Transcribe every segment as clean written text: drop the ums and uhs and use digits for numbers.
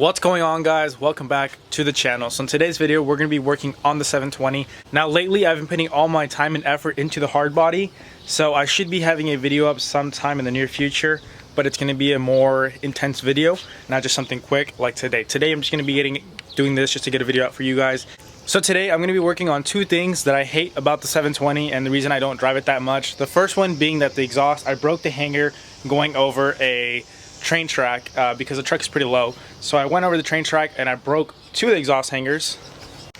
What's going on, guys? Welcome back to the channel. So in today's video we're going to be working on the 720. Now lately I've been putting all my time and effort into the hard body, so I should be having a video up sometime in the near future, but it's going to be a more intense video, not just something quick like today. Today I'm just going to be doing this just to get a video out for you guys. So today I'm going to be working on two things that I hate about the 720 and the reason I don't drive it that much. The first one being that the exhaust, I broke the hanger going over a train track because the truck is pretty low. So I went over the train track and I broke two of the exhaust hangers.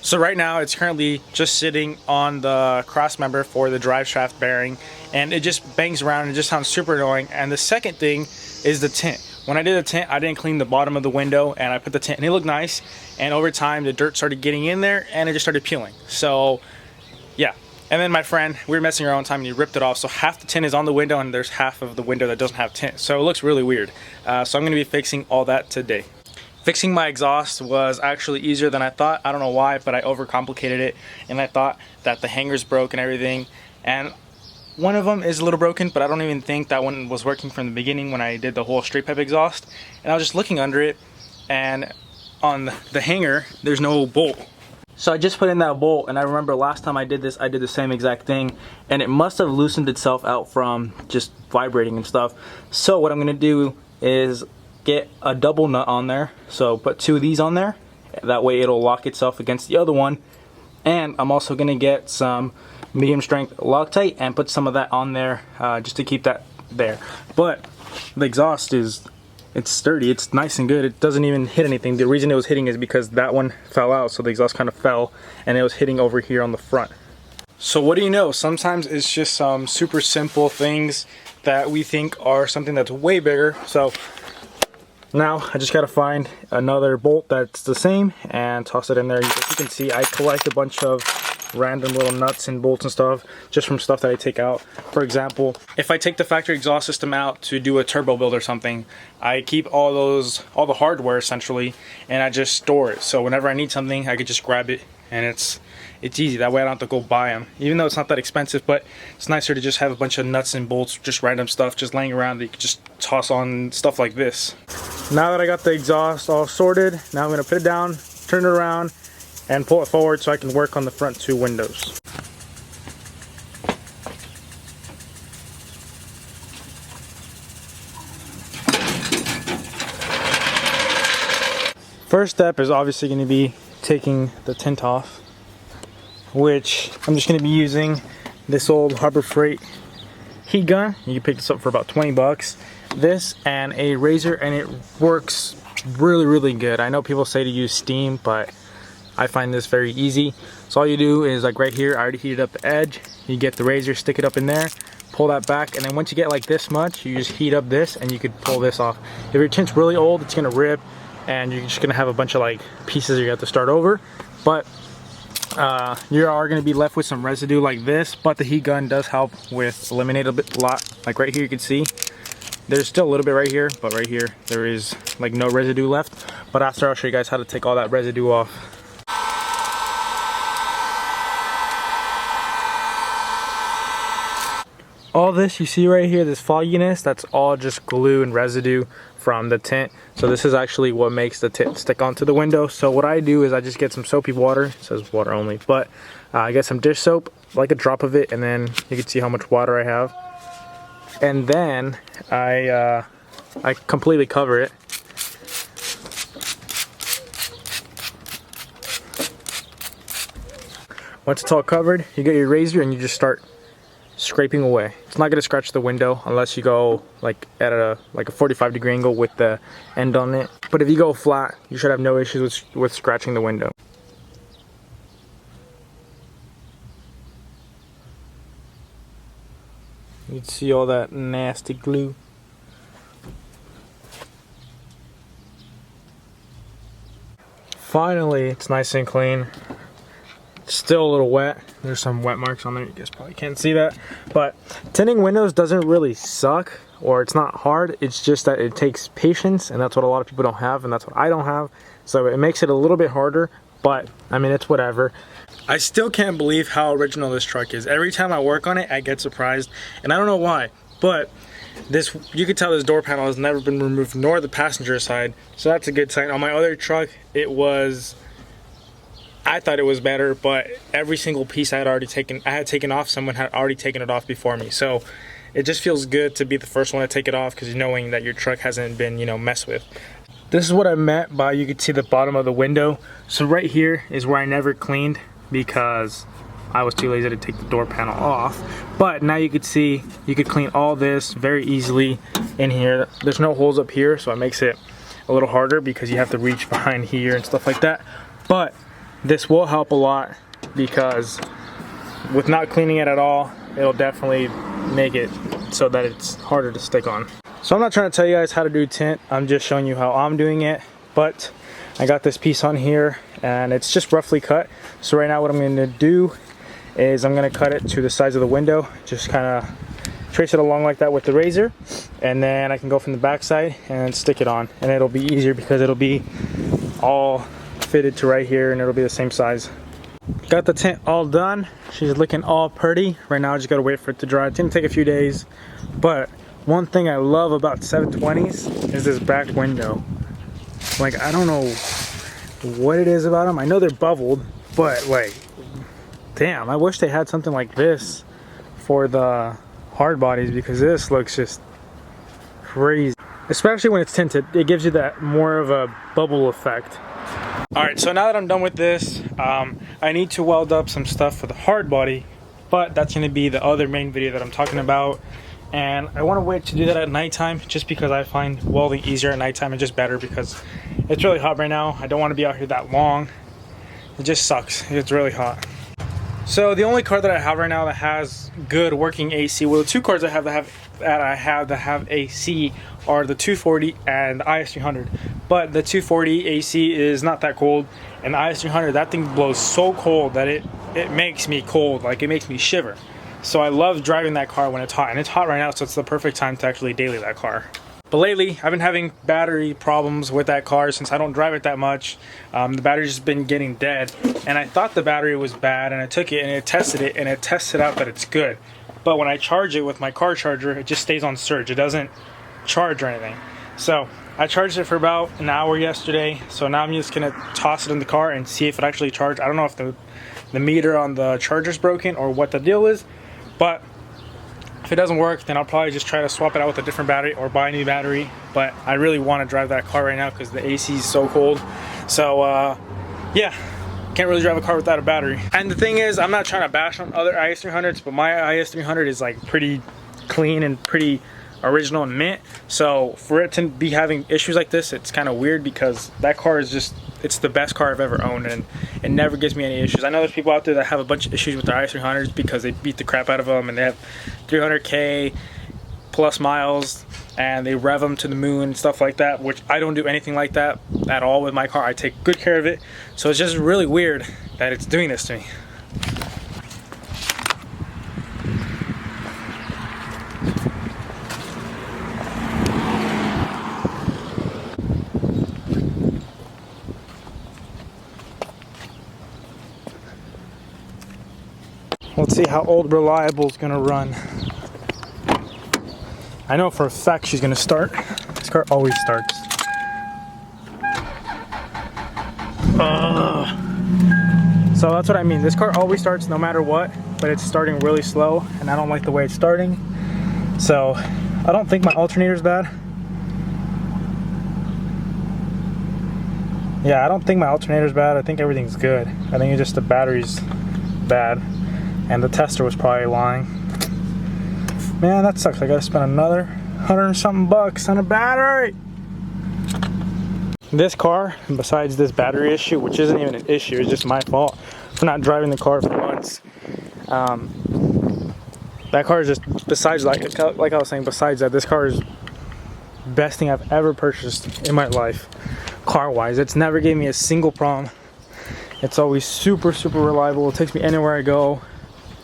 So right now it's currently just sitting on the cross member for the drive shaft bearing, and it just bangs around and it just sounds super annoying. And the second thing is the tint. When I did the tint, I didn't clean the bottom of the window, and I put the tint and it looked nice, and over time the dirt started getting in there and it just started peeling. So yeah. And then my friend, we were messing around one time and he ripped it off, so half the tint is on the window and there's half of the window that doesn't have tint. So it looks really weird. So I'm going to be fixing all that today. Fixing my exhaust was actually easier than I thought. I don't know why, but I overcomplicated it, and I thought that the hangers broke and everything. And one of them is a little broken, but I don't even think that one was working from the beginning when I did the whole straight pipe exhaust. And I was just looking under it, and on the hanger, there's no bolt. So I just put in that bolt, and I remember last time I did this, I did the same exact thing, and it must have loosened itself out from just vibrating and stuff. So what I'm going to do is get a double nut on there. So put two of these on there, that way it'll lock itself against the other one. And I'm also going to get some medium strength Loctite and put some of that on there just to keep that there. But the exhaust it's sturdy, it's nice and good, it doesn't even hit anything. The reason it was hitting is because that one fell out, so the exhaust kind of fell and it was hitting over here on the front. So what do you know, sometimes it's just some super simple things that we think are something that's way bigger. So now I just gotta find another bolt that's the same and toss it in there. As you can see, I collect a bunch of random little nuts and bolts and stuff just from stuff that I take out. For example, if I take the factory exhaust system out to do a turbo build or something, I keep all the hardware essentially, and I just store it. So whenever I need something, I could just grab it, and it's easy. That way I don't have to go buy them, even though it's not that expensive. But it's nicer to just have a bunch of nuts and bolts, just random stuff just laying around that you can just toss on stuff like this. Now that I got the exhaust all sorted, now I'm gonna put it down, turn it around, and pull it forward so I can work on the front two windows. First step is obviously going to be taking the tint off, which I'm just going to be using this old Harbor Freight heat gun. You can pick this up for about 20 bucks. This and a razor, and it works really good. I know people say to use steam, but I find this very easy. So all you do is, like right here, I already heated up the edge. You get the razor, stick it up in there, pull that back, and then once you get like this much, you just heat up this and you could pull this off. If your tint's really old, it's gonna rip and you're just gonna have a bunch of like pieces you have to start over. But you are gonna be left with some residue like this, but the heat gun does help with eliminate a lot. Like right here you can see there's still a little bit right here, but right here there is like no residue left. But after, I'll show you guys how to take all that residue off. All this you see right here, this fogginess, that's all just glue and residue from the tint. So this is actually what makes the tint stick onto the window. So what I do is I just get some soapy water. It says water only, but I get some dish soap, like a drop of it, and then you can see how much water I have. And then I completely cover it. Once it's all covered, you get your razor and you just start scraping away. It's not going to scratch the window unless you go like at a 45-degree angle with the end on it. But if you go flat, you should have no issues with scratching the window. You can see all that nasty glue. Finally, it's nice and clean. Still a little wet. There's some wet marks on there. You guys probably can't see that, but tinting windows doesn't really suck, or it's not hard. It's just that it takes patience, and that's what a lot of people don't have, and that's what I don't have. So it makes it a little bit harder, but I mean, it's whatever. I still can't believe how original this truck is. Every time I work on it, I get surprised, and I don't know why, but This, you can tell this door panel has never been removed, nor the passenger side, so that's a good sign. On my other truck, it was, I thought it was better, but every single piece I had taken off, someone had already taken it off before me. So it just feels good to be the first one to take it off, because knowing that your truck hasn't been, you know, messed with. This is what I meant by, you could see the bottom of the window. So right here is where I never cleaned because I was too lazy to take the door panel off. But now you could see, you could clean all this very easily in here. There's no holes up here, so it makes it a little harder because you have to reach behind here and stuff like that. But this will help a lot, because with not cleaning it at all, it'll definitely make it so that it's harder to stick on. So I'm not trying to tell you guys how to do tint, I'm just showing you how I'm doing it. But I got this piece on here and it's just roughly cut. So right now what I'm going to do is I'm going to cut it to the sides of the window, just kind of trace it along like that with the razor, and then I can go from the back side and stick it on, and it'll be easier because it'll be all fitted to right here and it'll be the same size. Got the tint all done. She's looking all pretty. Right now I just gotta wait for it to dry. It's gonna take a few days, but one thing I love about 720s is this back window. Like, I don't know what it is about them. I know they're bubbled, but like, damn, I wish they had something like this for the hard bodies, because this looks just crazy. Especially when it's tinted, it gives you that more of a bubble effect. Alright, so now that I'm done with this, I need to weld up some stuff for the hard body, but that's going to be the other main video that I'm talking about. And I want to wait to do that at nighttime, just because I find welding easier at nighttime and just better, because it's really hot right now. I don't want to be out here that long. It just sucks. It's really hot. So the only car that I have right now that has good working AC, well, the two cars I have that have AC are the 240 and the IS300. But the 240 AC is not that cold, and the IS300, that thing blows so cold that it makes me cold, like it makes me shiver. So I love driving that car when it's hot, and it's hot right now, so it's the perfect time to actually daily that car. But lately, I've been having battery problems with that car since I don't drive it that much. The battery's just been getting dead, and I thought the battery was bad, and I took it and it tested out that it's good. But when I charge it with my car charger, it just stays on surge. It doesn't charge or anything. So I charged it for about an hour yesterday, so now I'm just gonna toss it in the car and see if it actually charged. I don't know if the meter on the charger's broken or what the deal is, but if it doesn't work, then I'll probably just try to swap it out with a different battery or buy a new battery. But I really want to drive that car right now because the AC is so cold. So yeah, can't really drive a car without a battery. And the thing is, I'm not trying to bash on other IS300s, but my IS300 is like pretty clean and pretty original and mint. So for it to be having issues like this, it's kind of weird, because that car is just, it's the best car I've ever owned, and it never gives me any issues. I know there's people out there that have a bunch of issues with their IS300s because they beat the crap out of them and they have 300k plus miles and they rev them to the moon and stuff like that, which I don't do anything like that at all with my car. I take good care of it. So it's just really weird that it's doing this to me. Let's see how old Reliable is gonna run. I know for a fact she's gonna start. This car always starts. So that's what I mean. This car always starts no matter what, but it's starting really slow, and I don't like the way it's starting. So I don't think my alternator's bad. Yeah, I don't think my alternator's bad. I think everything's good. I think it's just the battery's bad. And the tester was probably lying. Man, that sucks. I gotta spend another 100 and something bucks on a battery. This car, besides this battery issue, which isn't even an issue, it's just my fault for not driving the car for months. That car is just, besides like I was saying, besides that, this car is the best thing I've ever purchased in my life, car-wise. It's never gave me a single problem. It's always super, super reliable. It takes me anywhere I go.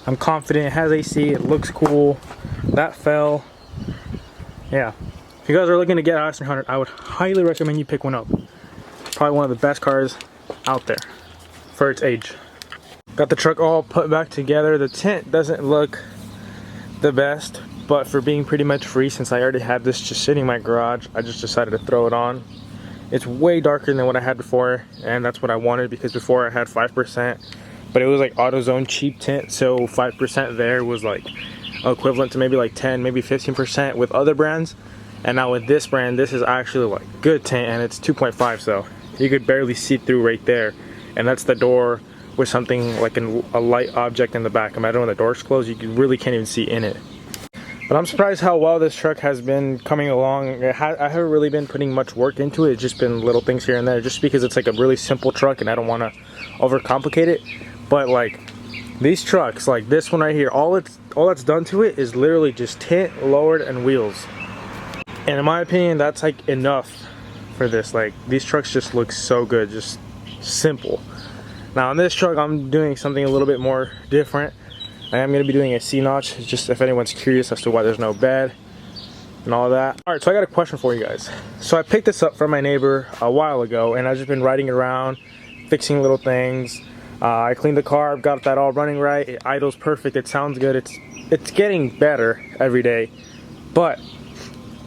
I'm confident. It has AC. It looks cool. That fell. Yeah. If you guys are looking to get an IS300, I would highly recommend you pick one up. Probably one of the best cars out there for its age. Got the truck all put back together. The tint doesn't look the best, but for being pretty much free, since I already had this just sitting in my garage, I just decided to throw it on. It's way darker than what I had before, and that's what I wanted, because before I had 5%, but it was like AutoZone cheap tint, so 5% there was like equivalent to maybe like 10, maybe 15% with other brands. And now with this brand, this is actually like good tint, and it's 2.5, so you could barely see through right there. And that's the door with something like a light object in the back. Imagine when the door's closed, you really can't even see in it. But I'm surprised how well this truck has been coming along. I haven't really been putting much work into it. It's just been little things here and there, just because it's like a really simple truck and I don't want to overcomplicate it. But like these trucks, like this one right here, all that's done to it is literally just tint, lowered, and wheels. And in my opinion, that's like enough for this. Like these trucks just look so good, just simple. Now on this truck, I'm doing something a little bit more different. I am going to be doing a C-notch, just if anyone's curious as to why there's no bed and all that. Alright, so I got a question for you guys. So I picked this up from my neighbor a while ago, and I've just been riding it around, fixing little things. I cleaned the car, I've got that all running right, it idles perfect, it sounds good, it's getting better every day. But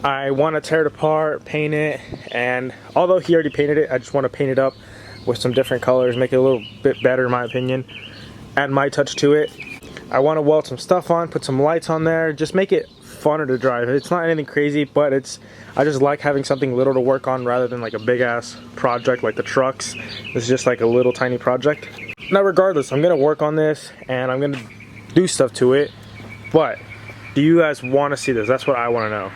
I want to tear it apart, paint it, and although he already painted it, I just want to paint it up with some different colors, make it a little bit better in my opinion, add my touch to it. I want to weld some stuff on, put some lights on there, just make it funner to drive. It's not anything crazy, but I just like having something little to work on rather than like a big ass project like the trucks. This is just like a little tiny project. Now regardless, I'm going to work on this and I'm going to do stuff to it, but do you guys want to see this? That's what I want to know.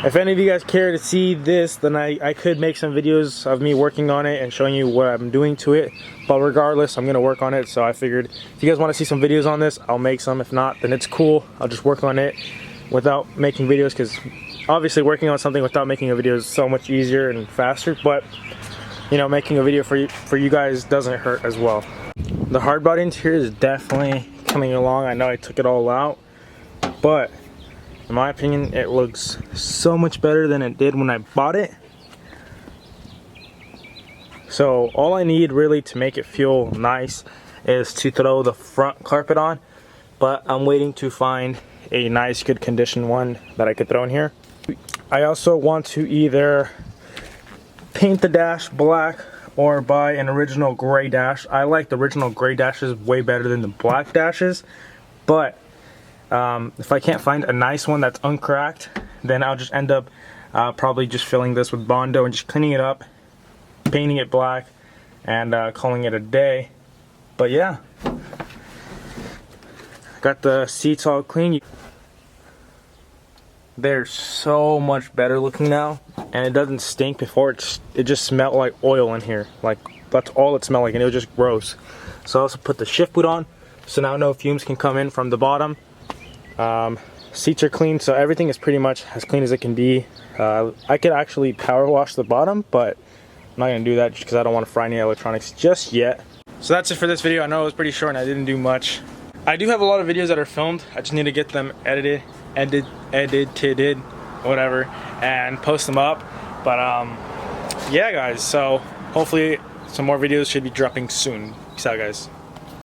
If any of you guys care to see this, then I could make some videos of me working on it and showing you what I'm doing to it. But regardless, I'm going to work on it, so I figured if you guys want to see some videos on this, I'll make some. If not, then it's cool. I'll just work on it without making videos, because obviously working on something without making a video is so much easier and faster. But, you know, making a video for you guys doesn't hurt as well. The hard body interior is definitely coming along. I know I took it all out, but in my opinion, it looks so much better than it did when I bought it. So all I need really to make it feel nice is to throw the front carpet on, but I'm waiting to find a nice good condition one that I could throw in here. I also want to either paint the dash black or buy an original gray dash. I like the original gray dashes way better than the black dashes, but if I can't find a nice one that's uncracked, then I'll just end up probably just filling this with Bondo and just cleaning it up, painting it black, and calling it a day. But yeah, got the seats all clean. They're so much better looking now, and it doesn't stink. Before it just smelled like oil in here. Like that's all it smelled like, and it was just gross. So I also put the shift boot on, so now no fumes can come in from the bottom. Seats are clean, so everything is pretty much as clean as it can be. I could actually power wash the bottom, but I'm not going to do that just because I don't want to fry any electronics just yet. So that's it for this video. I know it was pretty short and I didn't do much. I do have a lot of videos that are filmed. I just need to get them edited, whatever, and post them up. But yeah guys, so hopefully some more videos should be dropping soon. Peace out guys.